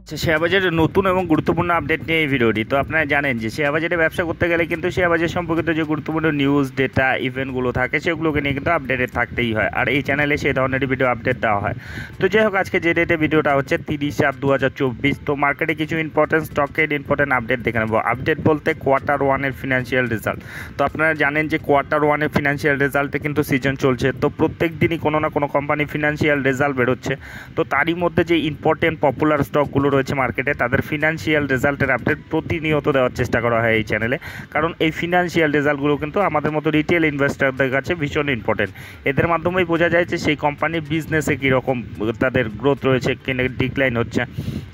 Share বাজারের নতুন এবং গুরুত্বপূর্ণ আপডেট নিয়ে এই ভিডিওটি। তো আপনারা জানেন যে শেয়ার বাজারে ব্যবসা করতে গেলে কিন্তু শেয়ার বাজার সম্পর্কিত যে গুরুত্বপূর্ণ নিউজ ডেটা ইভেন্টগুলো থাকে সেগুলোকে নিয়ে কিন্তু আপডেটেড থাকতেই হয়, আর এই চ্যানেলে সেই ধরনের ভিডিও আপডেট দেওয়া হয়। তো যাই হোক, আজকে যে ডেটে ভিডিওটা হচ্ছে 30/7/2024। তো মার্কেটে কিছু ইম্পর্টেন্ট স্টকের ইম্পর্টেন্ট আপডেট দেখে নেবো। আপডেট বলতে কোয়ার্টার ওয়ানের ফিনান্সিয়াল রেজাল্ট। তো আপনারা জানেন যে কোয়ার্টার ওয়ানের ফিনান্সিয়াল রেজাল্টে কিন্তু সিজন চলছে, তো প্রত্যেক দিনই কোনো না কোনো কোম্পানি ফিনান্সিয়াল রেজাল্ট বেরোচ্ছে। তো তারই মধ্যে যে ইম্পর্টেন্ট পপুলার স্টকগুলো রয়েছে মার্কেটে, তাদের ফিনান্সিয়াল রেজাল্টের আপডেট প্রতিনিয়ত দেওয়ার চেষ্টা করা হয় এই চ্যানেলে। কারণ এই ফিনান্সিয়াল রেজাল্টগুলো কিন্তু আমাদের মতো রিটেল ইনভেস্টরদের কাছে ভীষণ ইম্পর্টেন্ট। এদের মাধ্যমেই বোঝা যায় যে সেই কোম্পানির বিজনেসে কীরকম তাদের গ্রোথ রয়েছে, কিনে ডিক্লাইন হচ্ছে।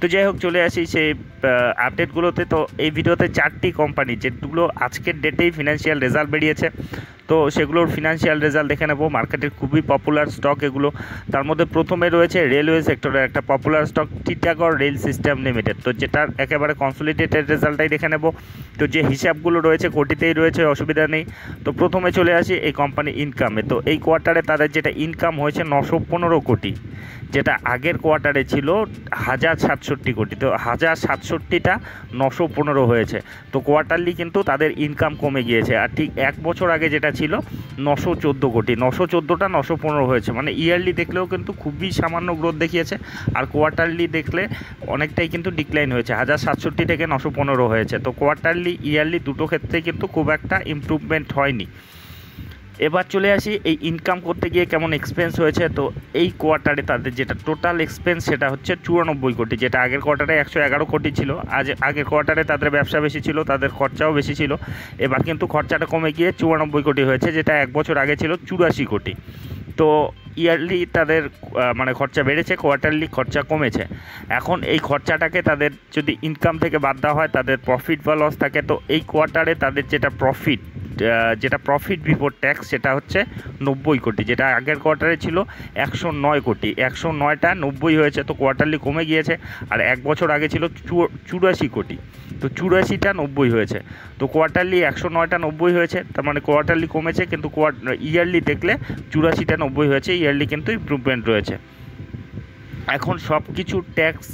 তো যাই হোক, চলে আসি সেই আপডেটগুলোতে। তো এই ভিডিওতে 4টি কোম্পানি যেগুলো আজকের ডেটেই ফিনান্সিয়াল রেজাল্ট বেরিয়েছে, তো সেগুলোর ফিনান্সিয়াল রেজাল্ট দেখে নেব। মার্কেটের খুবই পপুলার স্টক এগুলো। তার মধ্যে প্রথমে রয়েছে রেলওয়ে সেক্টরের একটা popular stock Titagarh rail system limited, তো যেটার একেবারে কনসলিডেটেড রেজাল্টটাই দেখে নেব। তো যে হিসাবগুলো রয়েছে কোটিতেই রয়েছে, অসুবিধা নেই। তো প্রথমে চলে আসি এই কোম্পানি ইনকামে। তো এই কোয়ার্টারে তাদের যেটা ইনকাম হয়েছে 915 কোটি, যেটা আগের কোয়ার্টারে ছিল 1067 কোটি। তো 1067টা 915 হয়েছে। তো কোয়ার্টারলি কিন্তু তাদের ইনকাম কমে গিয়েছে, আর ঠিক এক বছর আগে যেটা ছিল 914 কোটি, 914টা 915 হয়েছে। মানে ইয়ারলি দেখলেও কিন্তু খুবই সামান্য গ্রোথ দেখিয়েছে, আর কোয়ার্টারলি দেখলে অনেকটাই কিন্তু ডিক্লাইন হয়েছে, 1067 থেকে 915 হয়েছে। তো কোয়ার্টারলি ইয়ারলি দুটো ক্ষেত্রে কিন্তু খুব একটা ইমপ্রুভমেন্ট হয়নি। এবার চলে আসি এই ইনকাম করতে গিয়ে কেমন এক্সপেন্স হয়েছে। তো এই কোয়ার্টারে তাদের যেটা টোটাল এক্সপেন্স সেটা হচ্ছে 94 কোটি, যেটা আগের কোয়ার্টারে 111 কোটি ছিল। আগের কোয়ার্টারে তাদের ব্যবসা বেশি ছিল, তাদের খরচাও বেশি ছিল। এবার কিন্তু খরচাটা কমে গিয়ে 94 কোটি হয়েছে, যেটা এক বছর আগে ছিল 84 কোটি। তো ইয়ারলি তাদের মানে খরচা বেড়েছে, কোয়ার্টারলি খরচা কমেছে। এখন এই খরচাটাকে তাদের যদি ইনকাম থেকে বাদ দেওয়া হয়, তাদের প্রফিট বা লস থাকে। তো এই কোয়ার্টারে তাদের যেটা প্রফিট বিফোর ট্যাক্স সেটা হচ্ছে 90 কোটি, যেটা আগের কোয়ার্টারে ছিল 109 কোটি। 109টা 90 হয়েছে, তো কোয়ার্টারলি কমে গিয়েছে। আর এক বছর আগে ছিল 84 কোটি, তো 84টা 90 হয়েছে। তো কোয়ার্টারলি 109টা 90 হয়েছে, তার মানে কোয়ার্টারলি কমেছে, কিন্তু ইয়ারলি দেখলে 84টা 90 হয়েছে। ইয়ারলি কিন্তু ইমপ্রুভমেন্ট রয়েছে। এখন সব কিছু ট্যাক্স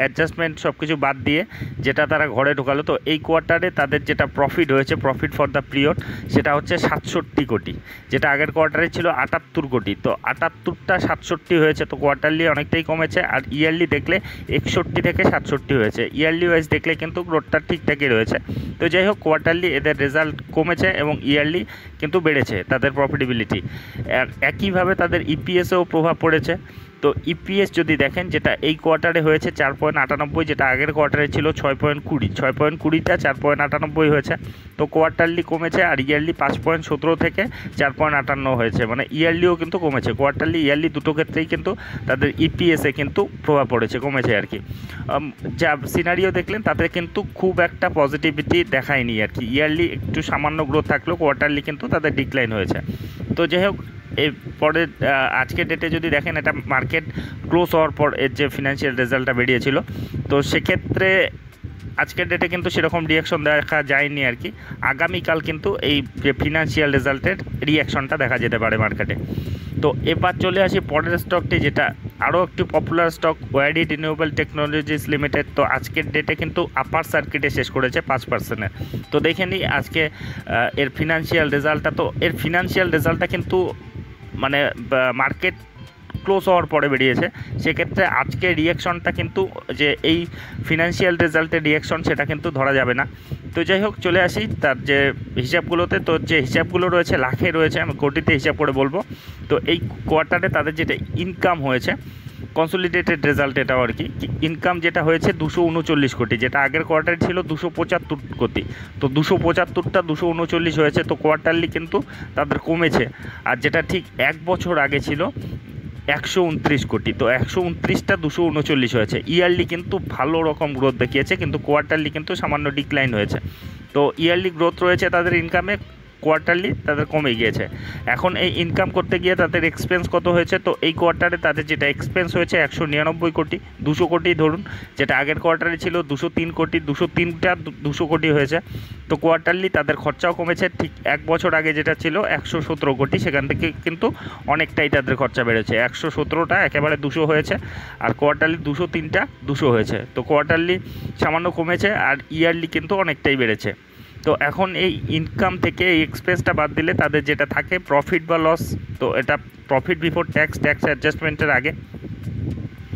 অ্যাডজাস্টমেন্ট সব কিছু বাদ দিয়ে যেটা তারা ঘরে ঢোকালো, তো এই কোয়ার্টারে তাদের যেটা প্রফিট হয়েছে, প্রফিট ফর দ্য পিরিয়ড, সেটা হচ্ছে 67 কোটি, যেটা আগের কোয়ার্টারে ছিল 78 কোটি। তো 78টা 67 হয়েছে, তো কোয়ার্টারলি অনেকটাই কমেছে। আর ইয়ারলি দেখলে 61 থেকে 67 হয়েছে। ইয়ারলি ওয়াইজ দেখলে কিন্তু গ্রোথটা ঠিকঠাকই রয়েছে। তো যাই হোক, কোয়ার্টারলি এদের রেজাল্ট কমেছে এবং ইয়ারলি কিন্তু বেড়েছে তাদের প্রফিটেবিলিটি। একইভাবে তাদের ইপিএসেও প্রভাব পড়েছে। তো ইপিএস যদি দেখেন, যেটা এই কোয়ার্টারে হয়েছে 4.98, যেটা আগের কোয়ার্টারে ছিল 6.20, 6.20টা 4.98 হয়েছে। তো কোয়ার্টারলি কমেছে, আর ইয়ারলি 5.17 থেকে 4.58 হয়েছে। মানে ইয়ারলিও কিন্তু কমেছে, কোয়ার্টারলি ইয়ারলি দুটো ক্ষেত্রেই কিন্তু তাদের ইপিএসে কিন্তু প্রভাব পড়েছে, কমেছে আর কি। যা সিনারিও দেখলেন তাতে কিন্তু খুব একটা পজিটিভিটি দেখায়নি আর কি। ইয়ারলি একটু সামান্য গ্রোথ থাকলেও কোয়ার্টারলি কিন্তু তাদের ডিক্লাইন হয়েছে। তো যাই হোক, এরপরে আজকের ডেটে যদি দেখেন, এটা মার্কেট ক্লোজ হওয়ার পর এর যে ফিনান্সিয়াল রেজাল্টটা বেরিয়েছিল, তো সেক্ষেত্রে আজকের ডেটে কিন্তু সেরকম রিয়াকশন দেখা যায়নি আর কি। আগামীকাল কিন্তু এই যে ফিনান্সিয়াল রেজাল্টের রিয়াকশনটা দেখা যেতে পারে মার্কেটে। তো এবার চলে আসি পরের স্টকটি, যেটা আরও একটি popular stock, YD Renewable Technologies Limited. তো আজকের ডেটে কিন্তু আপার সার্কিটে শেষ করেছে 5%-এর। তো দেখে নিই আজকে এর ফিনান্সিয়াল রেজাল্টটা। তো এর ফিনান্সিয়াল রেজাল্টটা কিন্তু মানে মার্কেট ক্লোজ হওয়ার পরে বেরিয়েছে, সেক্ষেত্রে আজকে রিয়াকশনটা কিন্তু যে এই ফিনান্সিয়াল রেজাল্টের রিয়াকশন সেটা কিন্তু ধরা যাবে না। তো যাই হোক, চলে আসি তার যে হিসাবগুলোতে। তো যে হিসাবগুলো রয়েছে লাখে রয়েছে, আমি কোটিতে হিসাব করে বলবো। তো এই কোয়ার্টারে তাদের যেটা ইনকাম হয়েছে, কনসলিডেটেড রেজাল্ট এটাও আর কি, ইনকাম যেটা হয়েছে 239 কোটি, যেটা আগের কোয়ার্টারে ছিল 275 কোটি। তো 275টা 239 হয়েছে। তো কোয়ার্টারলি কিন্তু তাদের কমেছে, আর যেটা ঠিক এক বছর আগে ছিল 129 কোটি। তো 129টা 239 হয়েছে। ইয়ারলি কিন্তু ভালো রকম গ্রোথ দেখিয়েছে, কিন্তু কোয়ার্টারলি কিন্তু সামান্য ডিক্লাইন হয়েছে। তো ইয়ারলি গ্রোথ রয়েছে তাদের ইনকামে, কোয়ার্টারলি তাদের কমে গিয়েছে। এখন এই ইনকাম করতে গিয়ে তাদের এক্সপেন্স কত হয়েছে, তো এই কোয়ার্টারে তাদের যেটা এক্সপেন্স হয়েছে 199 কোটি, 200 কোটি ধরুন, যেটা আগের কোয়ার্টারে ছিল 203 কোটি, 203টা 200 কোটি হয়েছে। তো কোয়ার্টারলি তাদের খরচাও কমেছে, ঠিক এক বছর আগে যেটা ছিল 117 কোটি, সেখান থেকে কিন্তু অনেকটাই তাদের খরচা বেড়েছে। 117টা একেবারে 200 হয়েছে, আর কোয়ার্টারলি 203টা 200 হয়েছে। তো কোয়ার্টারলি সামান্য কমেছে, আর ইয়ারলি কিন্তু অনেকটাই বেড়েছে। তো এখন এই ইনকাম থেকে এই এক্সপেন্সটা বাদ দিলে তাদের যেটা থাকে প্রফিট বা লস, তো এটা প্রফিট বিফোর ট্যাক্স অ্যাডজাস্টমেন্টের আগে।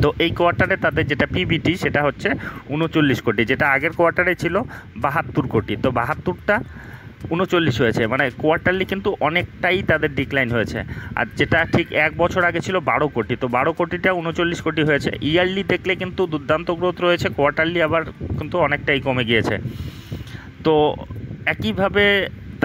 তো এই কোয়ার্টারে তাদের যেটা পিবিটি সেটা হচ্ছে 39 কোটি, যেটা আগের কোয়ার্টারে ছিল 72 কোটি। তো 72টা 39 হয়েছে, মানে কোয়ার্টারলি কিন্তু অনেকটাই তাদের ডিক্লাইন হয়েছে। আর যেটা ঠিক এক বছর আগে ছিল 12 কোটি, তো 12 কোটিটা 39 কোটি হয়েছে। ইয়ারলি দেখলে কিন্তু দুর্দান্ত গ্রোথ রয়েছে, কোয়ার্টারলি আবার কিন্তু অনেকটাই কমে গিয়েছে। তো একইভাবে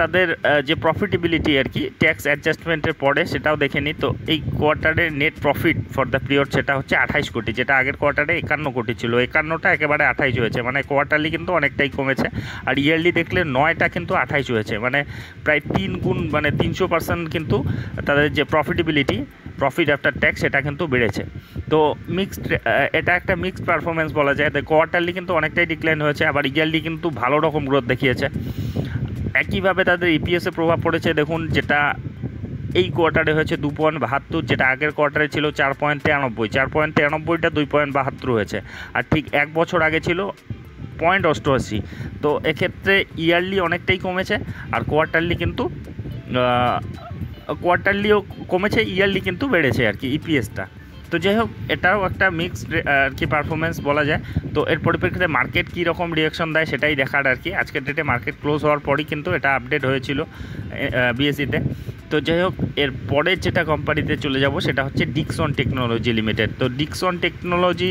তাদের যে প্রফিটেবিলিটি আর কি ট্যাক্স অ্যাডজাস্টমেন্টের পরে সেটাও দেখে নিই। তো এই কোয়ার্টারের net profit for the period সেটা হচ্ছে 28 কোটি, যেটা আগের কোয়ার্টারে 51 কোটি ছিল, 51টা একেবারে 28 হয়েছে, মানে কোয়ার্টারলি কিন্তু অনেকটাই কমেছে। আর ইয়ারলি দেখলে 9টা কিন্তু 28 হয়েছে, মানে প্রায় 3 গুণ, মানে 300% কিন্তু তাদের যে প্রফিটেবিলিটি, প্রফিট আফটার ট্যাক্স, সেটা কিন্তু বেড়েছে। তো মিক্সড, এটা একটা মিক্সড পারফরমেন্স বলা যায়। তো কোয়ার্টারলি কিন্তু অনেকটাই ডিক্লাইন হয়েছে, আবার ইয়ারলি কিন্তু ভালো রকম গ্রোথ দেখিয়েছে। একইভাবে তাদের ইপিএসে প্রভাব পড়েছে, দেখুন যেটা এই কোয়ার্টারে হয়েছে 2.72, যেটা আগের কোয়ার্টারে ছিল 4.93, 4.93টা 2.72 হয়েছে। আর ঠিক এক বছর আগে ছিল 0.88। তো এক্ষেত্রে ইয়ারলি অনেকটাই কমেছে, আর কোয়ার্টারলি কিন্তু কোয়ার্টারলিও কমেছে, ইয়ারলি কিন্তু বেড়েছে আর কি ইপিএসটা। তো যাই হোক, এটাও একটা মিক্সড আর কি পারফরমেন্স বলা যায়। তো এর পরিপ্রেক্ষিতে মার্কেট কী রকম রিয়াকশন দেয় সেটাই দেখার আর কি। আজকের ডেটে মার্কেট ক্লোজ হওয়ার পরই কিন্তু এটা আপডেট হয়েছিল বিএসইতে। তো যাই হোক, এর পরের যেটা কোম্পানিতে চলে যাব সেটা হচ্ছে ডিক্সন টেকনোলজি লিমিটেড। তো ডিক্সন টেকনোলজি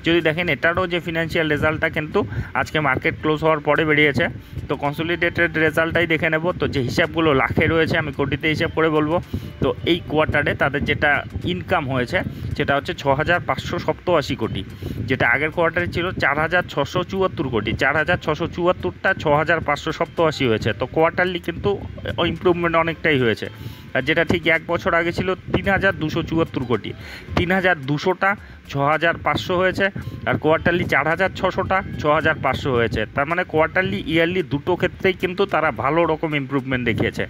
যদি দেখেন, এটারও যে ফিনান্সিয়াল রেজাল্টটা কিন্তু আজকে মার্কেট ক্লোজ হওয়ার পরে বেরিয়েছে। তো কনসলিডেটেড রেজাল্টটাই দেখে নেব। তো যে হিসাবগুলো লাখে রয়েছে আমি কোটিতে হিসাব করে বলবো। তো এই কোয়ার্টারে তাদের যেটা ইনকাম হয়েছে সেটা হচ্ছে 6587 কোটি, যেটা আগের কোয়ার্টারে ছিল 4674 কোটি, 4674টা 6587 হয়েছে। তো কোয়ার্টারলি কিন্তু ইমপ্রুভমেন্ট অনেকটাই হয়েছে। আর যেটা ঠিক এক বছর আগে ছিল 3274 কোটি, 3200টা 6500 হয়েছে, আর কোয়ার্টারলি 4600টা 6500 হয়েছে। তার মানে কোয়ার্টারলি ইয়ারলি দুটো ক্ষেত্রেই কিন্তু তারা ভালো রকম ইমপ্রুভমেন্ট দেখিয়েছে।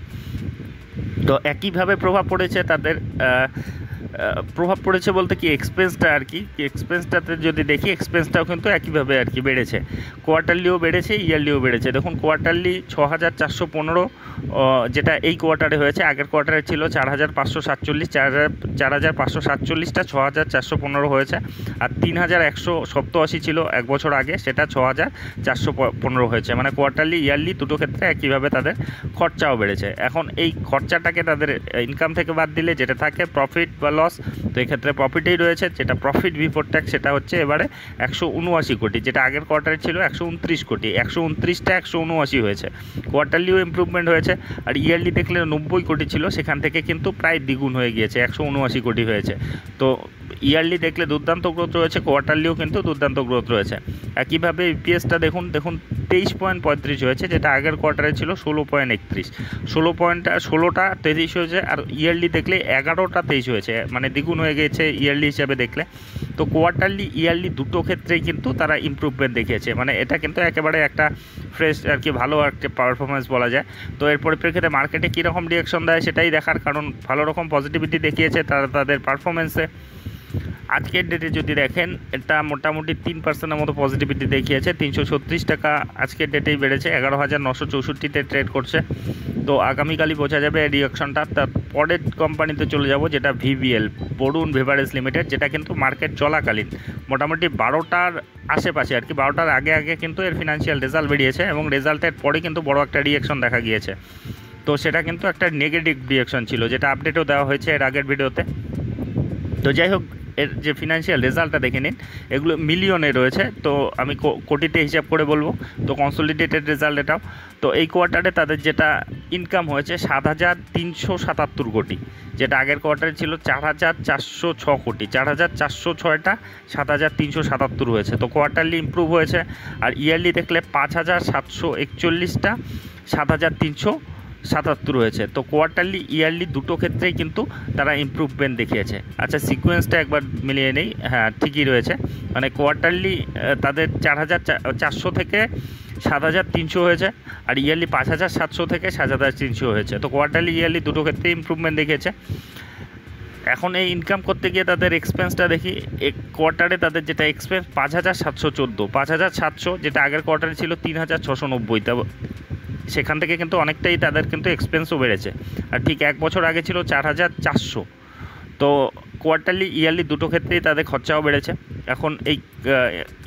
তো একইভাবে প্রভাব পড়েছে তাদের, প্রভাব পড়েছে বলতে কি এক্সপেন্সটা আর কি, এক্সপেন্সটাতে যদি দেখি এক্সপেন্সটাও কিন্তু একইভাবে আর কি বেড়েছে, কোয়ার্টারলিও বেড়েছে, ইয়ারলিও বেড়েছে। দেখুন কোয়ার্টারলি 6415, যেটা এই কোয়ার্টারে হয়েছে, আগের কোয়ার্টারে ছিল 4547, 4547টা 6415 হয়েছে। আর 3187 ছিল এক বছর আগে, সেটা 6415 হয়েছে। মানে কোয়ার্টারলি ইয়ারলি দুটো ক্ষেত্রে একইভাবে তাদের খরচাও বেড়েছে। এখন এই খরচাটাকে তাদের ইনকাম থেকে বাদ দিলে যেটা থাকে প্রফিট বা লস, তো এক্ষেত্রে প্রফিটেই রয়েছে, যেটা প্রফিট বিফোর ট্যাক্স সেটা হচ্ছে এবারে 179 কোটি, যেটা আগের কোয়ার্টারে ছিল 129 কোটি, 129টা 179 হয়েছে। কোয়ার্টারলিও ইমপ্রুভমেন্ট হয়েছে, আর ইয়ারলি দেখলে 90 কোটি ছিল, সেখান থেকে কিন্তু প্রায় দ্বিগুণ হয়ে গিয়েছে, 179 কোটি হয়েছে। তো ইয়ারলি দেখলে দুর্দান্ত গ্রোথ রয়েছে, কোয়ার্টারলিও কিন্তু দুর্দান্ত গ্রোথ রয়েছে। একইভাবে ইপিএসটা দেখুন 23.35 হয়েছে, যেটা আগের কোয়ার্টারে ছিল 16.31, 16টা 23 হয়েছে। আর ইয়ারলি দেখলে 11টা 23 হয়েছে, মানে দ্বিগুণ হয়ে গেছে ইয়ারলি হিসাবে দেখলে। তো কোয়ার্টারলি ইয়ারলি দুটো ক্ষেত্রেই কিন্তু তারা ইমপ্রুভমেন্ট দেখিয়েছে, মানে এটা কিন্তু একেবারে একটা ফ্রেশ আর কি ভালো একটা পারফরমেন্স বলা যায়। তো এর পরিপ্রেক্ষিতে মার্কেটে কীরকম রিয়াকশন দেয় সেটাই দেখার, কারণ ভালো রকম পজিটিভিটি দেখিয়েছে তারা তাদের পারফরমেন্সে। আজকের ডেটে যদি দেখেন, এটা মোটামুটি 3% মতো পজিটিভিটি দেখিয়েছে, 336 টাকা আজকের ডেটেই বেড়েছে, 11,964তে ট্রেড করছে। তো আগামীকালই বোঝা যাবে রিয়াকশনটা। তার পরের কোম্পানিতে চলে যাব, যেটা ভিভিএল, বরুণ বেভারেজ লিমিটেড, যেটা কিন্তু মার্কেট চলাকালীন মোটামুটি 12টার আশেপাশে আর কি, 12টার আগে আগে কিন্তু এর ফিনান্সিয়াল রেজাল্ট বেরিয়েছে, এবং রেজাল্টের পরে কিন্তু বড় একটা রিয়াকশন দেখা গিয়েছে। তো সেটা কিন্তু একটা নেগেটিভ রিয়াকশন ছিল, যেটা আপডেটও দেওয়া হয়েছে এর আগের ভিডিওতে। তো যাই হোক, এর যে ফিনান্সিয়াল রেজাল্টটা দেখে নিন, এগুলো মিলিয়নে রয়েছে, তো আমি কোটিতে হিসাব করে বলবো। তো কনসলিডেটেড রেজাল্ট এটাও। তো এই কোয়ার্টারে তাদের যেটা ইনকাম হয়েছে 7377 কোটি, যেটা আগের কোয়ার্টারে ছিল 4406 কোটি, 4406টা 7377 হয়েছে। তো কোয়ার্টারলি ইমপ্রুভ হয়েছে। আর ইয়ারলি দেখলে 5741টা 7300 77 হয়েছে। তো কোয়ার্টারলি ইয়ারলি দুটো ক্ষেত্রেই কিন্তু তারা ইমপ্রুভমেন্ট দেখিয়েছে। আচ্ছা সিকোয়েন্সটা একবার মিলিয়ে নেই, হ্যাঁ ঠিকই রয়েছে, মানে কোয়ার্টারলি তাদের 4400 থেকে 7300 হয়েছে, আর ইয়ারলি 5700 থেকে 7300 হয়েছে। তো কোয়ার্টারলি ইয়ারলি দুটো ক্ষেত্রে ইমপ্রুভমেন্ট দেখিয়েছে। এখন এই ইনকাম করতে গিয়ে তাদের এক্সপেন্সটা দেখি, এক কোয়ার্টারে তাদের যেটা এক্সপেন্স 5714, 5700, যেটা আগের কোয়ার্টারে ছিল 3690। তা সেখান থেকে কিন্তু অনেকটাই তাদের কিন্তু এক্সপেন্সও বেড়েছে। আর ঠিক এক বছর আগে ছিল 4400। তো কোয়ার্টারলি ইয়ারলি দুটো ক্ষেত্রেই তাদের খরচাও বেড়েছে। এখন এই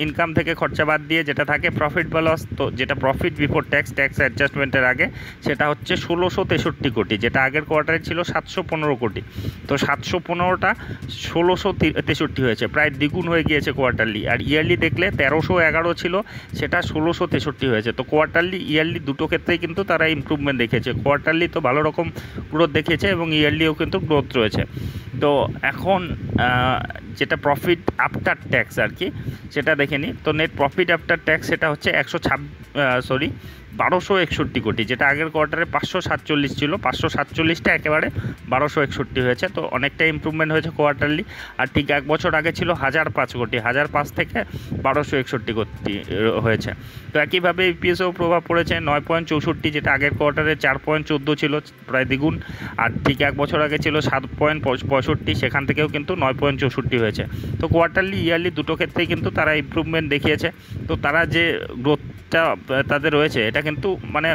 ইনকাম থেকে খরচা বাদ দিয়ে যেটা থাকে প্রফিট বা লস, তো যেটা প্রফিট বিফোর ট্যাক্স অ্যাডজাস্টমেন্টের আগে সেটা হচ্ছে 1663 কোটি, যেটা আগের কোয়ার্টারে ছিল 715 কোটি। তো 715টা 1663 হয়েছে, প্রায় দ্বিগুণ হয়ে গিয়েছে কোয়ার্টারলি। আর ইয়ারলি দেখলে 1311 ছিল, সেটা 1663 হয়েছে। তো কোয়ার্টারলি ইয়ারলি দুটো ক্ষেত্রেই কিন্তু তারা ইমপ্রুভমেন্ট দেখিয়েছে। কোয়ার্টারলি তো ভালো রকম গ্রোথ দেখিয়েছে এবং ইয়ারলিও কিন্তু গ্রোথ রয়েছে। তো এখন যেটা প্রফিট আফটার ট্যাক্স আর কি সেটা দেখে নিই। তো নেট প্রফিট আফটার ট্যাক্স সেটা হচ্ছে 1261 কোটি, যেটা আগের কোয়ার্টারে 547 ছিল, 547টা একেবারে 1261 হয়েছে। তো অনেকটা ইমপ্রুভমেন্ট হয়েছে কোয়ার্টারলি। আর ঠিক এক বছর আগে ছিল 1005 কোটি, 1005 থেকে 1261 কোটি হয়েছে। তো একইভাবে ইপিএসও প্রভাব পড়েছে 9.64, যেটা আগের কোয়ার্টারে 4.14 ছিল, প্রায় দ্বিগুণ। আর ঠিক এক বছর আগে ছিল 7.65, সেখান থেকেও কিন্তু 9.64 হয়েছে। তো কোয়ার্টারলি ইয়ারলি দুটো ক্ষেত্রেই কিন্তু তারা ইমপ্রুভমেন্ট দেখিয়েছে। তো তারা যে গ্রোথটা তাদের রয়েছে এটা কিন্তু মানে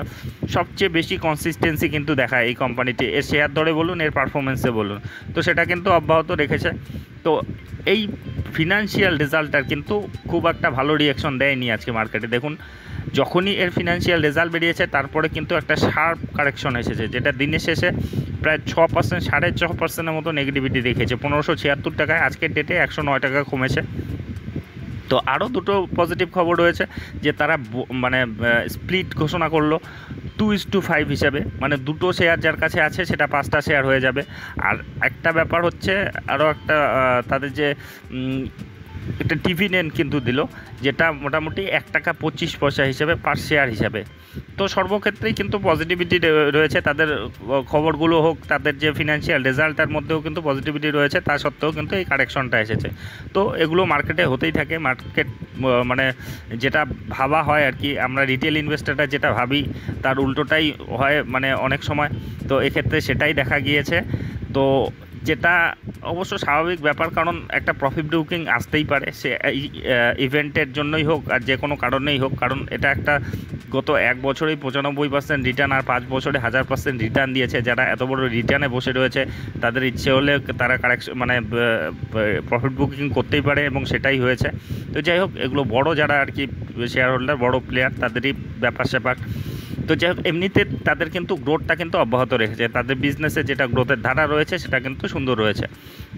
সবচেয়ে বেশি কনসিস্টেন্সি কিন্তু দেখায় এই কোম্পানিটি, এর শেয়ার দরে বলুন, এর পারফরমেন্সে বলুন, তো সেটা কিন্তু অব্যাহত রেখেছে। তো এই ফিনান্সিয়াল রেজাল্টটার কিন্তু খুব একটা ভালো রিয়াকশন দেয়নি আজকে মার্কেটে। দেখুন যখনই এর ফিনান্সিয়াল রেজাল্ট বেরিয়েছে তারপরে কিন্তু একটা শার্প কারেকশন এসেছে, যেটা দিনের শেষে প্রায় 6%, 6.5%-এর মতো নেগেটিভিটি রেখেছে। 1576 টাকায় আজকের ডেটে 109 টাকা কমেছে। তো আরও দুটো পজিটিভ খবর রয়েছে, যে তারা মানে স্প্লিট ঘোষণা করলো 2:5 হিসাবে, মানে দুটো শেয়ার যার কাছে আছে সেটা 5টা শেয়ার হয়ে যাবে। আর একটা ব্যাপার হচ্ছে আরও একটা তাদের যে একটা ডিভিডেন্ড কিন্তু দিল, যেটা মোটামুটি 1 টাকা 25 পয়সা হিসেবে পার শেয়ার হিসাবে। তো সর্বক্ষেত্রেই কিন্তু পজিটিভিটি রয়েছে তাদের খবরগুলো হোক, তাদের যে ফিনান্সিয়াল রেজাল্টের মধ্যেও কিন্তু পজিটিভিটি রয়েছে, তা সত্ত্বেও কিন্তু এই কারেকশনটা এসেছে। তো এগুলো মার্কেটে হতেই থাকে। মার্কেট মানে যেটা ভাবা হয় আর কি, আমরা রিটেল ইনভেস্টররা যেটা ভাবি তার উল্টোটাই হয় মানে অনেক সময়। তো এক্ষেত্রে সেটাই দেখা গিয়েছে। তো যেটা অবশ্য স্বাভাবিক ব্যাপার, কারণ একটা প্রফিট বুকিং আসতেই পারে, সে ইভেন্টের জন্যই হোক আর যে কোনো কারণেই হোক, কারণ এটা একটা গত এক বছরেই 95% রিটার্ন আর 5 বছরে 1000% রিটার্ন দিয়েছে। যারা এত বড় রিটার্নে বসে রয়েছে তাদের ইচ্ছে হলে তারা কারেকশন মানে প্রফিট বুকিং করতেই পারে, এবং সেটাই হয়েছে। তো যাই হোক, এগুলো বড় যারা আর কি শেয়ার হোল্ডার, বড় প্লেয়ার, তাদেরই ব্যাপার স্যাপার। তো যাই হোক, এমনিতে তাদের কিন্তু গ্রোথটা কিন্তু অব্যাহত রেখেছে, তাদের বিজনেসে যেটা গ্রোথের ধারা রয়েছে সেটা কিন্তু সুন্দর রয়েছে।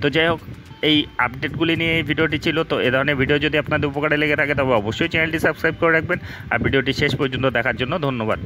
তো যাই হোক, এই আপডেটগুলি নিয়ে এই ভিডিওটি ছিল। তো এ ধরনের ভিডিও যদি আপনাদের উপকারে লেগে থাকে তবে অবশ্যই চ্যানেলটি সাবস্ক্রাইব করে রাখবেন। আর ভিডিওটি শেষ পর্যন্ত দেখার জন্য ধন্যবাদ।